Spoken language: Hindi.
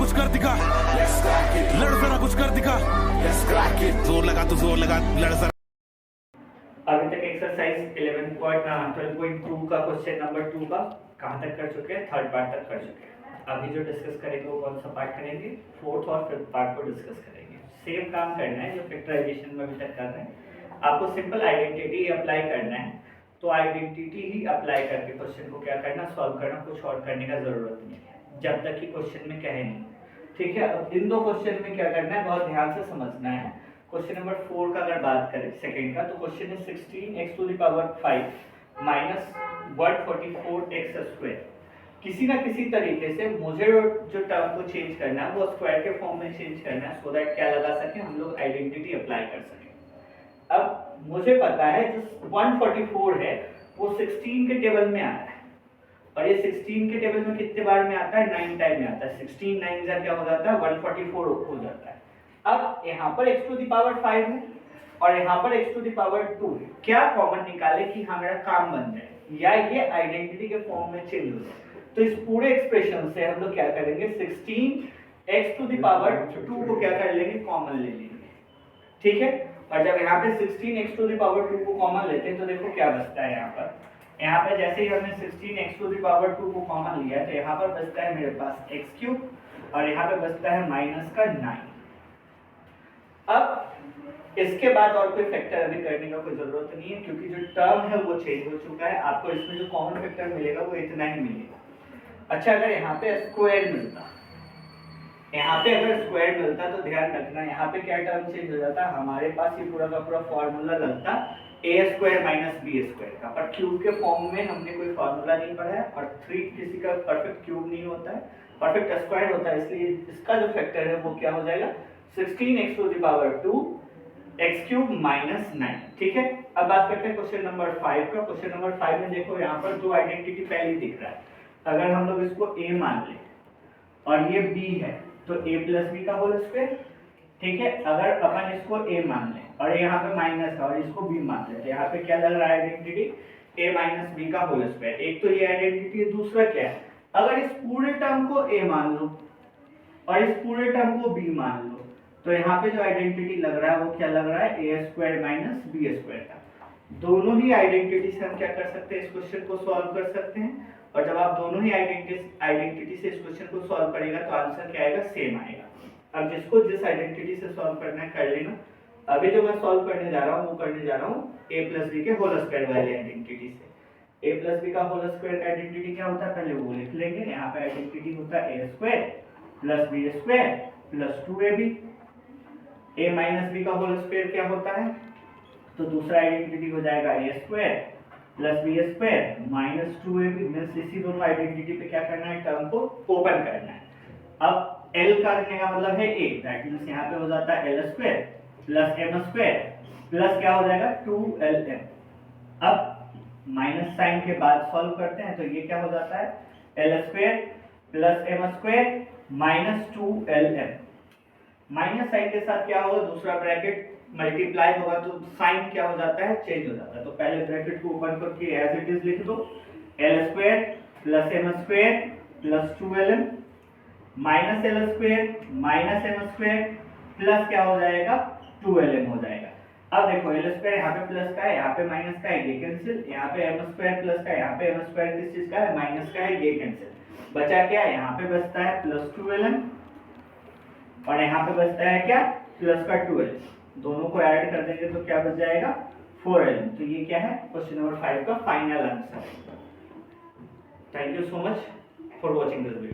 कुछ कर दिखा, लड़ जरा कुछ कर दिखा, जोर लगा तो जोर लगा, लड़ जरा। अभी तक एक्सरसाइज 12.2 का क्वेश्चन नंबर 2 का कहाँ तक कर चुके हैं? थर्ड पार्ट तक कर चुके हैं। अभी जो डिस्कस करेंगे वो कौन सा पार्ट करेंगे? फोर्थ और फिफ्थ पार्ट को डिस्कस करेंगे। सेम काम करना है जो फैक्टराइजेशन में अभी तक कर रहे हैं। आपको सिंपल आइडेंटिटी अप्लाई करना है, तो आइडेंटिटी ही अप्लाई करके क्वेश्चन को क्या करना, सॉल्व करना, कुछ और करने का जरूरत नहीं है जब तक कि क्वेश्चन में कहे नहीं। ठीक है, अब इन दो क्वेश्चन में क्या करना है, बहुत ध्यान से समझना है। क्वेश्चन नंबर 4 का अगर बात करें सेकंड का, तो क्वेश्चन है 16x⁵ माइनस 144x²। किसी ना किसी तरीके से मुझे जो टर्म को चेंज करना है वो स्क्वायर के फॉर्म में चेंज करना है, सो दैट क्या लगा सके हम लोग आइडेंटिटी अप्लाई कर सकें। अब मुझे पता है जो 144 है वो 16 के टेबल में आ रहा है, और ये 16 के टेबल में कितने बार में आता है? 9 टाइम में आता है। 16 9 जा क्या हो जाता है? 144 हो जाता है। अब यहाँ पर x⁵ है और यहाँ पर x⁵2 है। क्या कॉमन निकाले कि हमारा काम बन जाए या ये आइडेंटिटी के फॉर्म में चेंज हो जाए? तो इस पूरे एक्सप्रेशन से हम लोग क्या करेंगे, 16x⁵2 को क्या कर लेंगे, कॉमन ले लेंगे। ठीक है, और जब यहाँ पे 16x⁵2 को कॉमन लेते हैं तो देखो क्या बचता है यहाँ पे जैसे ही हमने 16x⁵2 को कॉमन लिया तो यहाँ पर बचता है मेरे पास x³ और यहाँ पे बचता है -9। अब इसके बाद और कोई फैक्टर अभी करने का कोई जरूरत नहीं है, क्योंकि जो टर्म है वो चेंज हो चुका है। आपको इसमें जो कॉमन फैक्टर मिलेगा वो इतना ही मिलेगा। अच्छा, अगर यहाँ पे स्क्वायर मिलता, यहाँ पे अगर स्क्वायर मिलता तो ध्यान रखना यहाँ पे क्या टर्म चेंज हो जाता, हमारे पास ये पूरा का पूरा फॉर्मूला लगता a² - b² का, पर क्यूब के फॉर्म में हमने कोई फॉर्मूला नहीं पढ़ा है, और 3 किसी का परफेक्ट क्यूब नहीं होता है, परफेक्ट स्क्वायर होता है, इसलिए इसका जो फैक्टर है वो क्या हो जाएगा, 16x⁵2 x³ - 9। ठीक है, अब बात करते हैं क्वेश्चन नंबर 5 का। क्वेश्चन नंबर 5 में देखो यहाँ पर दो आइडेंटिटी पहले ही दिख रहा है। अगर हम लोग इसको a मान लें और ये b है तो a + b का होल स्क्वायर। ठीक है, अगर अपन इसको a मान लें और यहाँ पे माइनस है और इसको b मान लें तो यहाँ पे क्या लग रहा है आइडेंटिटी, a - b का होल स्क्वायर। एक तो ये आइडेंटिटी है, दूसरा क्या है, अगर इस पूरे टर्म को a मान लो और इस पूरे टर्म को b मान लो तो यहाँ पे जो आइडेंटिटी लग रहा है वो क्या लग रहा है, a² - b² का। दोनों ही आइडेंटिटी से हम क्या कर सकते हैं, इस क्वेश्चन को सॉल्व कर सकते हैं, और जब आप दोनों ही आइडेंटिटी से इस क्वेश्चन को सॉल्व करेगा तो आंसर क्या आएगा, सेम आएगा। अब जिसको जिस आइडेंटिटी से सॉल्व करना है कर लेना। अभी जो मैं सॉल्व करने जा रहा हूँ वो करने जा रहा हूँ a + b के होल स्क्वायर वाली आइडेंटिटी से। a + b का होल स्क्वायर का आइडेंटिटी क्या होता है, पहले वो लिख लेंगे। यहाँ पे आइडेंटिटी होता है a² + b² + 2ab। a - b का होल स्क्वायर क्या होता है, तो दूसरा आइडेंटिटी हो जाएगा a² + b² - 2ab। मींस इसी दोनों आइडेंटिटी पे क्या करना है, टर्म को ओपन करना है। अब L करने का मतलब है a, दैट मींस यहाँ पे हो जाता है L² + m² प्लस क्या हो जाएगा 2lm। अब माइनस साइन के बाद सॉल्व करते हैं तो ये क्या हो जाता है, L² + m² - 2lm। Minus sign के साथ क्या होगा, दूसरा ब्रैकेट मल्टीप्लाई होगा तो साइन क्या हो जाता है, चेंज हो जाता है। तो पहले ब्रैकेट को ओपन करके एज इट इज लिख दो, L² + m² + 2lm minus L² - m² plus क्या हो जाएगा, 2lm हो जाएगा। अब देखो L² यहाँ पे प्लस का है, यहाँ पे माइनस का है, ये कैंसिल। यहाँ पे m² प्लस का है, यहाँ पे m² किस चीज का है, माइनस का है, ये कैंसिल। बचा क्या, यहाँ पे बचता है +2lm और यहाँ पे बचता है क्या, प्लस का 2lm। दोनों को ऐड कर देंगे तो क्या बच जाएगा, 4lm। तो ये क्या है, क्वेश्चन नंबर 5 का final answer. Thank you so much for watching this video.